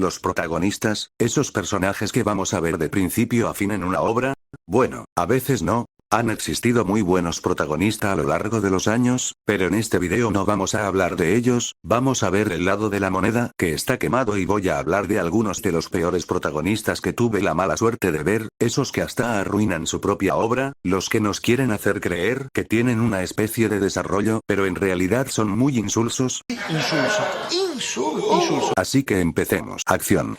Los protagonistas, esos personajes que vamos a ver de principio a fin en una obra, bueno, a veces no. Han existido muy buenos protagonistas a lo largo de los años, pero en este video no vamos a hablar de ellos, vamos a ver el lado de la moneda que está quemado y voy a hablar de algunos de los peores protagonistas que tuve la mala suerte de ver, esos que hasta arruinan su propia obra, los que nos quieren hacer creer que tienen una especie de desarrollo, pero en realidad son muy insulsos. Insulso. Así que empecemos. Acción.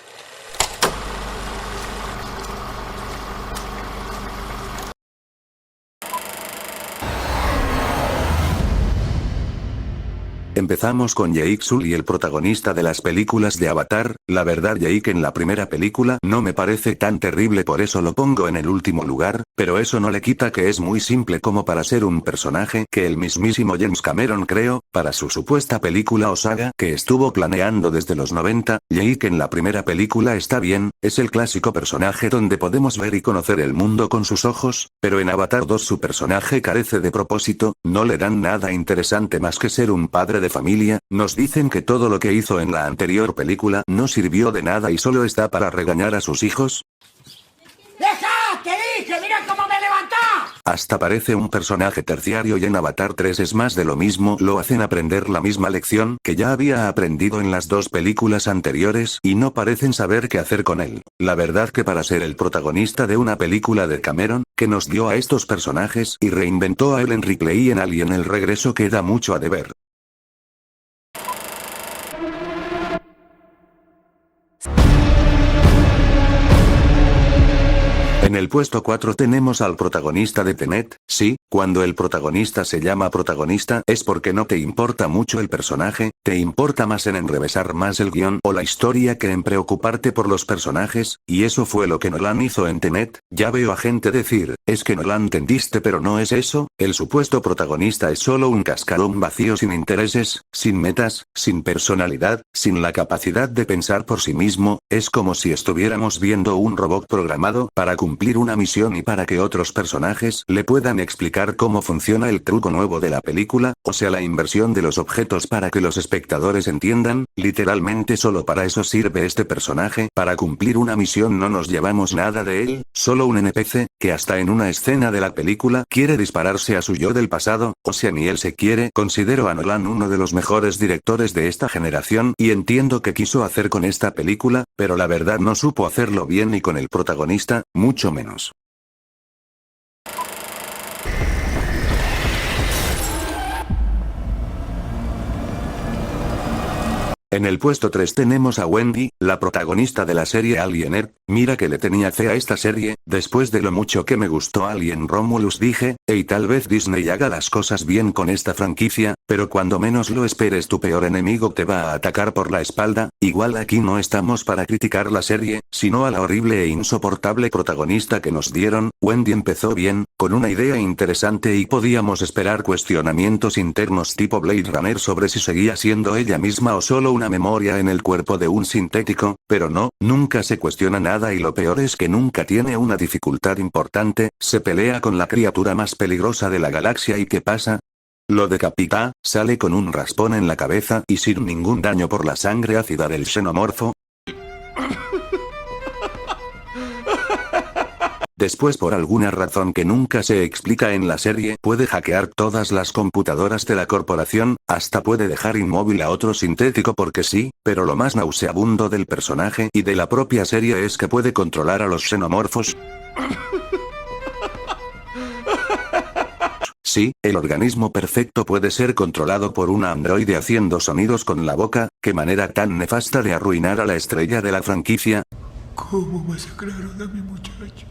Empezamos con Jake Sully, el protagonista de las películas de Avatar. La verdad, Jake en la primera película no me parece tan terrible, por eso lo pongo en el último lugar, pero eso no le quita que es muy simple como para ser un personaje que el mismísimo James Cameron creó, para su supuesta película o saga que estuvo planeando desde los 90. Jake en la primera película está bien, es el clásico personaje donde podemos ver y conocer el mundo con sus ojos, pero en Avatar 2 su personaje carece de propósito, no le dan nada interesante más que ser un padre de familia, nos dicen que todo lo que hizo en la anterior película no sirvió de nada y solo está para regañar a sus hijos. ¡Deja! ¡Te dije! ¡Mira cómo me levantás! Hasta parece un personaje terciario y en Avatar 3 es más de lo mismo, lo hacen aprender la misma lección que ya había aprendido en las dos películas anteriores y no parecen saber qué hacer con él. La verdad que para ser el protagonista de una película de Cameron, que nos dio a estos personajes y reinventó a Ellen Ripley en Alien el regreso, queda mucho a deber. En el puesto 4 tenemos al protagonista de Tenet. Sí, cuando el protagonista se llama protagonista es porque no te importa mucho el personaje, te importa más en enrevesar más el guión o la historia que en preocuparte por los personajes, y eso fue lo que Nolan hizo en Tenet. Ya veo a gente decir, es que no la entendiste, pero no es eso, el supuesto protagonista es solo un cascarón vacío sin intereses, sin metas, sin personalidad, sin la capacidad de pensar por sí mismo, es como si estuviéramos viendo un robot programado para cumplir una misión y para que otros personajes le puedan explicar cómo funciona el truco nuevo de la película, o sea la inversión de los objetos para que los espectadores entiendan. Literalmente solo para eso sirve este personaje, para cumplir una misión. No nos llevamos nada de él, solo un NPC, que hasta en una escena de la película quiere dispararse a su yo del pasado, o sea ni él se quiere. Considero a Nolan uno de los mejores directores de esta generación y entiendo qué quiso hacer con esta película, pero la verdad no supo hacerlo bien ni con el protagonista, mucho menos. En el puesto 3 tenemos a Wendy, la protagonista de la serie Alien Earth. Mira que le tenía fe a esta serie, después de lo mucho que me gustó Alien Romulus dije, hey, tal vez Disney haga las cosas bien con esta franquicia, pero cuando menos lo esperes tu peor enemigo te va a atacar por la espalda. Igual aquí no estamos para criticar la serie, sino a la horrible e insoportable protagonista que nos dieron. Wendy empezó bien, con una idea interesante y podíamos esperar cuestionamientos internos tipo Blade Runner sobre si seguía siendo ella misma o solo una memoria en el cuerpo de un sintético, pero no, nunca se cuestiona nada y lo peor es que nunca tiene una dificultad importante, se pelea con la criatura más peligrosa de la galaxia y ¿qué pasa? Lo decapita, sale con un raspón en la cabeza y sin ningún daño por la sangre ácida del xenomorfo. Después, por alguna razón que nunca se explica en la serie, puede hackear todas las computadoras de la corporación, hasta puede dejar inmóvil a otro sintético porque sí, pero lo más nauseabundo del personaje y de la propia serie es que puede controlar a los xenomorfos. Sí, el organismo perfecto puede ser controlado por un androide haciendo sonidos con la boca. Qué manera tan nefasta de arruinar a la estrella de la franquicia. ¿Cómo masacraron a mi muchacho?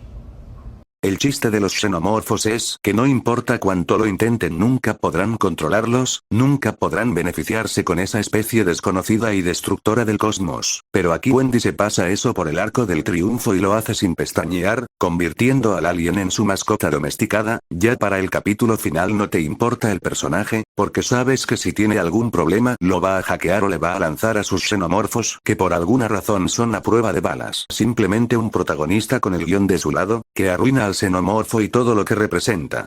El chiste de los xenomorfos es que no importa cuánto lo intenten nunca podrán controlarlos, nunca podrán beneficiarse con esa especie desconocida y destructora del cosmos. Pero aquí Wendy se pasa eso por el arco del triunfo y lo hace sin pestañear, convirtiendo al alien en su mascota domesticada. Ya para el capítulo final no te importa el personaje, porque sabes que si tiene algún problema lo va a hackear o le va a lanzar a sus xenomorfos que por alguna razón son a prueba de balas. Simplemente un protagonista con el guión de su lado, que arruina al xenomorfo y todo lo que representa.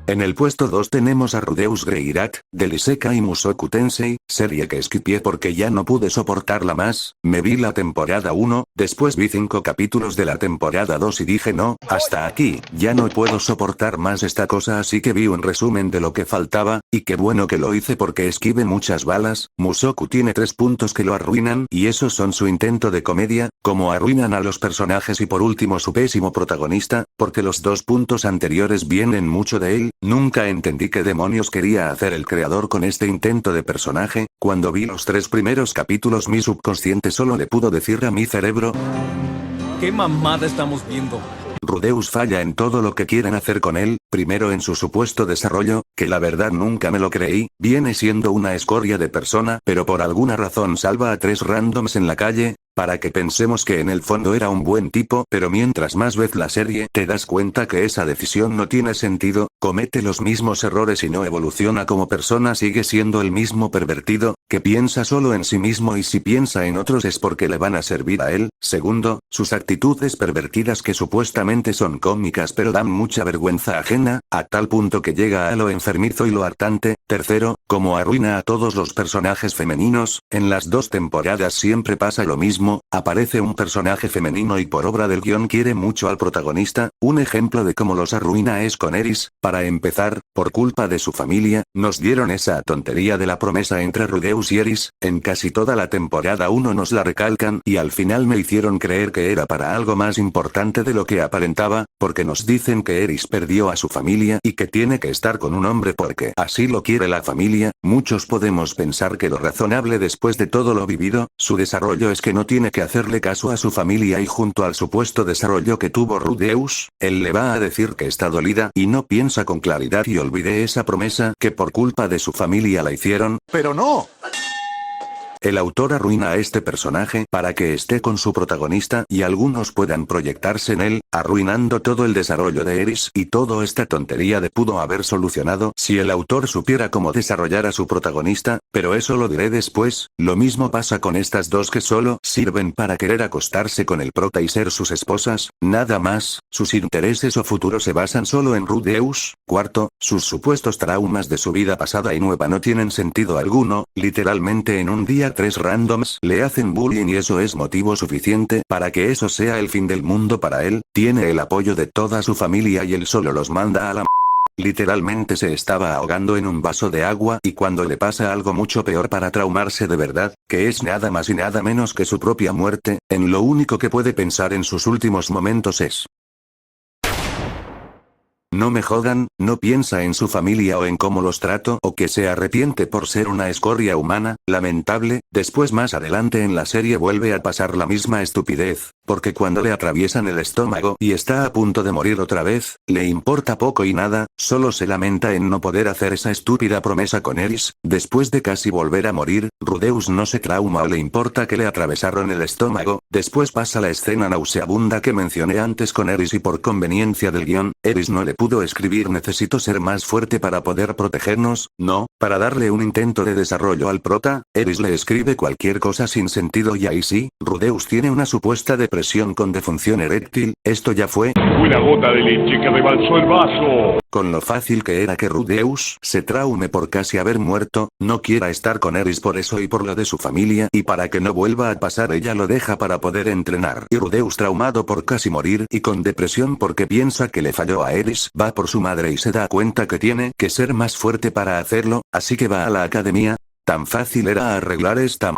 En el puesto 2 tenemos a Rudeus Greirat, del Isekai Mushoku Tensei, serie que skipié porque ya no pude soportarla más. Me vi la temporada 1, después vi 5 capítulos de la temporada 2 y dije no, hasta aquí, ya no puedo soportar más esta cosa, así que vi un resumen de lo que faltaba, y qué bueno que lo hice porque esquive muchas balas. Mushoku tiene 3 puntos que lo arruinan, y esos son su intento de comedia, como arruinan a los personajes, y por último su pésimo protagonista, porque los 2 puntos anteriores vienen mucho de él. Nunca entendí qué demonios quería hacer el creador con este intento de personaje. Cuando vi los 3 primeros capítulos mi subconsciente solo le pudo decir a mi cerebro: ¿qué mamada estamos viendo? Rudeus falla en todo lo que quieren hacer con él, primero en su supuesto desarrollo, que la verdad nunca me lo creí, viene siendo una escoria de persona, pero por alguna razón salva a 3 randoms en la calle, para que pensemos que en el fondo era un buen tipo, pero mientras más ves la serie te das cuenta que esa decisión no tiene sentido, comete los mismos errores y no evoluciona como persona, sigue siendo el mismo pervertido, que piensa solo en sí mismo y si piensa en otros es porque le van a servir a él. Segundo, sus actitudes pervertidas que supuestamente son cómicas pero dan mucha vergüenza ajena, a tal punto que llega a lo enfermizo y lo hartante. Tercero, como arruina a todos los personajes femeninos, en las 2 temporadas siempre pasa lo mismo. Aparece un personaje femenino y por obra del guión quiere mucho al protagonista. Un ejemplo de cómo los arruina es con Eris. Para empezar, por culpa de su familia, nos dieron esa tontería de la promesa entre Rudeus y Eris. En casi toda la temporada 1 nos la recalcan y al final me hicieron creer que era para algo más importante de lo que aparentaba, porque nos dicen que Eris perdió a su familia y que tiene que estar con un hombre porque así lo quiere la familia. Muchos podemos pensar que lo razonable después de todo lo vivido, su desarrollo es que no tiene que hacerle caso a su familia y junto al supuesto desarrollo que tuvo Rudeus, él le va a decir que está dolida y no piensa con claridad y olvide esa promesa que por culpa de su familia la hicieron. ¡Pero no! El autor arruina a este personaje para que esté con su protagonista y algunos puedan proyectarse en él, arruinando todo el desarrollo de Eris y toda esta tontería de pudo haber solucionado si el autor supiera cómo desarrollar a su protagonista, pero eso lo diré después. Lo mismo pasa con estas 2 que solo sirven para querer acostarse con el prota y ser sus esposas, nada más, sus intereses o futuros se basan solo en Rudeus. Cuarto, sus supuestos traumas de su vida pasada y nueva no tienen sentido alguno, literalmente en un día 3 randoms le hacen bullying y eso es motivo suficiente para que eso sea el fin del mundo para él. Tiene el apoyo de toda su familia y él solo los manda a la literalmente se estaba ahogando en un vaso de agua y cuando le pasa algo mucho peor para traumarse de verdad, que es nada más y nada menos que su propia muerte, en lo único que puede pensar en sus últimos momentos es: no me jodan, no piensa en su familia o en cómo los trato o que se arrepiente por ser una escoria humana, lamentable. Después más adelante en la serie vuelve a pasar la misma estupidez, porque cuando le atraviesan el estómago y está a punto de morir otra vez, le importa poco y nada, solo se lamenta en no poder hacer esa estúpida promesa con Eris. Después de casi volver a morir, Rudeus no se trauma o le importa que le atravesaron el estómago. Después pasa la escena nauseabunda que mencioné antes con Eris y por conveniencia del guión, Eris no le pudo escribir necesito ser más fuerte para poder protegernos, no, para darle un intento de desarrollo al prota, Eris le escribe cualquier cosa sin sentido y ahí sí, Rudeus tiene una supuesta depresión con defunción eréctil. Esto ya fue una gota de leche que rebalsó el vaso. Con lo fácil que era que Rudeus se traume por casi haber muerto, no quiera estar con Eris por eso y por lo de su familia y para que no vuelva a pasar ella lo deja para poder entrenar. Y Rudeus traumado por casi morir y con depresión porque piensa que le falló a Eris, va por su madre y se da cuenta que tiene que ser más fuerte para hacerlo, así que va a la academia. Tan fácil era arreglar esta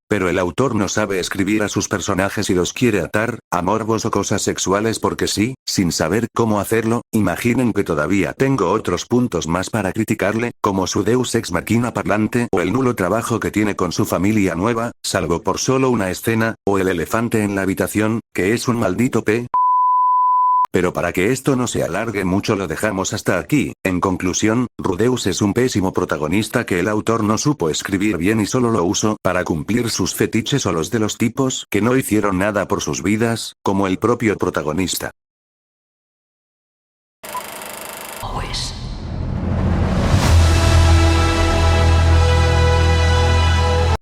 pero el autor no sabe escribir a sus personajes y los quiere atar a morbos o cosas sexuales porque sí, sin saber cómo hacerlo. Imaginen que todavía tengo otros puntos más para criticarle, como su Deus ex machina parlante o el nulo trabajo que tiene con su familia nueva, salvo por solo una escena, o el elefante en la habitación, que es un maldito p. Pero para que esto no se alargue mucho lo dejamos hasta aquí. En conclusión, Rudeus es un pésimo protagonista que el autor no supo escribir bien y solo lo usó para cumplir sus fetiches o los de los tipos que no hicieron nada por sus vidas, como el propio protagonista.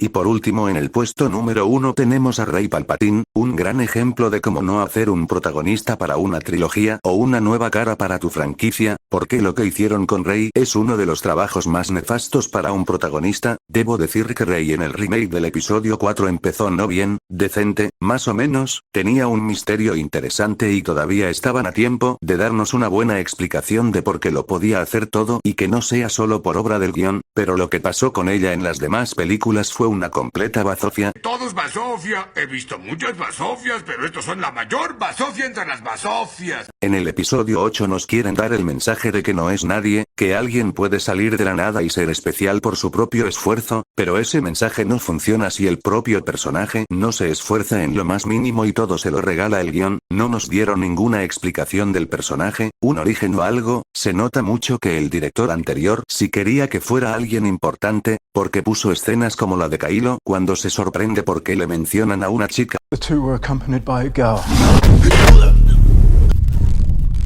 Y por último en el puesto número 1 tenemos a Rey Palpatine, un gran ejemplo de cómo no hacer un protagonista para una trilogía o una nueva cara para tu franquicia, porque lo que hicieron con Rey es uno de los trabajos más nefastos para un protagonista. Debo decir que Rey en el remake del episodio 4 empezó no bien, decente, más o menos, tenía un misterio interesante y todavía estaban a tiempo de darnos una buena explicación de por qué lo podía hacer todo y que no sea solo por obra del guión, pero lo que pasó con ella en las demás películas fue una completa bazofia. Todo es basofia. He visto muchas basofias, pero estos son la mayor basofia entre las basofias. En el episodio 8 nos quieren dar el mensaje de que no es nadie, que alguien puede salir de la nada y ser especial por su propio esfuerzo, pero ese mensaje no funciona si el propio personaje no se esfuerza en lo más mínimo y todo se lo regala el guión. No nos dieron ninguna explicación del personaje, un origen o algo. Se nota mucho que el director anterior sí quería que fuera alguien importante, porque puso escenas como la de Kylo cuando se sorprende porque le mencionan a una chica. The two were accompanied by a girl.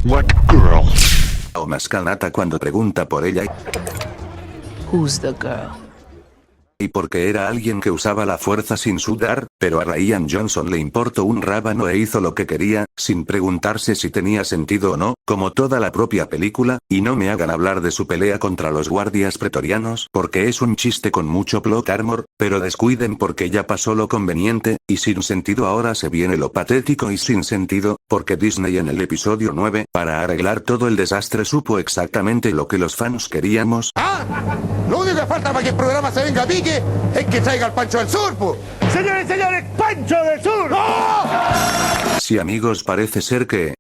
What girl? O Mascanata cuando pregunta por ella. Who's the girl? Y porque era alguien que usaba la fuerza sin sudar, pero a Rian Johnson le importó un rábano e hizo lo que quería, sin preguntarse si tenía sentido o no, como toda la propia película. Y no me hagan hablar de su pelea contra los guardias pretorianos porque es un chiste con mucho plot armor, pero descuiden porque ya pasó lo conveniente, y sin sentido ahora se viene lo patético y sin sentido, porque Disney en el episodio 9, para arreglar todo el desastre supo exactamente lo que los fans queríamos. Lo único que falta para que el programa se venga a pique es que traiga el Pancho del Sur, po. ¡Señores, señores, Pancho del Sur! ¡Oh! Sí amigos, parece ser que...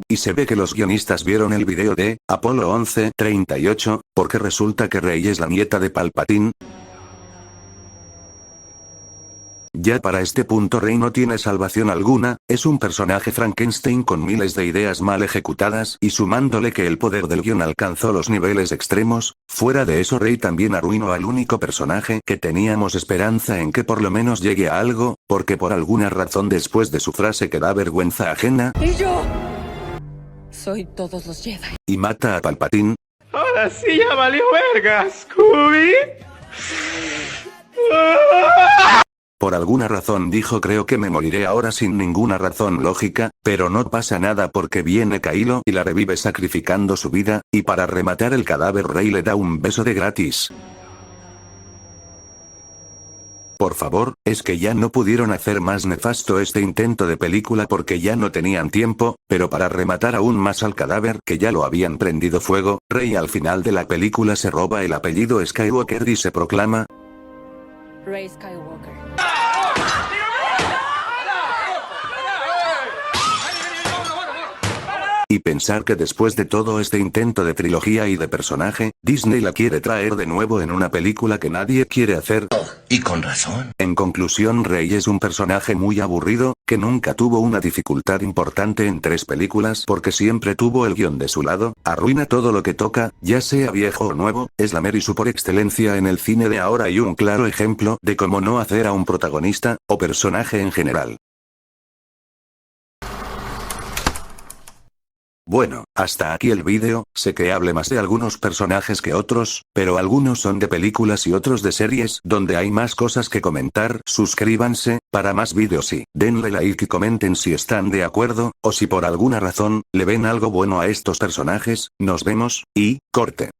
Y se ve que los guionistas vieron el video de Apolo 11:38, porque resulta que Rey es la nieta de Palpatine. Ya para este punto Rey no tiene salvación alguna, es un personaje Frankenstein con miles de ideas mal ejecutadas y sumándole que el poder del guión alcanzó los niveles extremos. Fuera de eso Rey también arruinó al único personaje que teníamos esperanza en que por lo menos llegue a algo, porque por alguna razón después de su frase que da vergüenza ajena, Y yo soy todos los Jedi. y mata a Palpatine. Ahora sí ya valió verga, Scooby. Por alguna razón dijo creo que me moriré ahora sin ninguna razón lógica, pero no pasa nada porque viene Kylo y la revive sacrificando su vida, y para rematar el cadáver Rey le da un beso de gratis. Por favor, es que ya no pudieron hacer más nefasto este intento de película porque ya no tenían tiempo, pero para rematar aún más al cadáver que ya lo habían prendido fuego, Rey al final de la película se roba el apellido Skywalker y se proclama Rey Skywalker. Y pensar que después de todo este intento de trilogía y de personaje, Disney la quiere traer de nuevo en una película que nadie quiere hacer. Y con razón. En conclusión, Rey es un personaje muy aburrido, que nunca tuvo una dificultad importante en 3 películas porque siempre tuvo el guión de su lado, arruina todo lo que toca, ya sea viejo o nuevo, es la Mary Sue por excelencia en el cine de ahora y un claro ejemplo de cómo no hacer a un protagonista, o personaje en general. Bueno, hasta aquí el vídeo, sé que hable más de algunos personajes que otros, pero algunos son de películas y otros de series donde hay más cosas que comentar. Suscríbanse, para más vídeos y denle like y comenten si están de acuerdo, o si por alguna razón, le ven algo bueno a estos personajes. Nos vemos, y corte.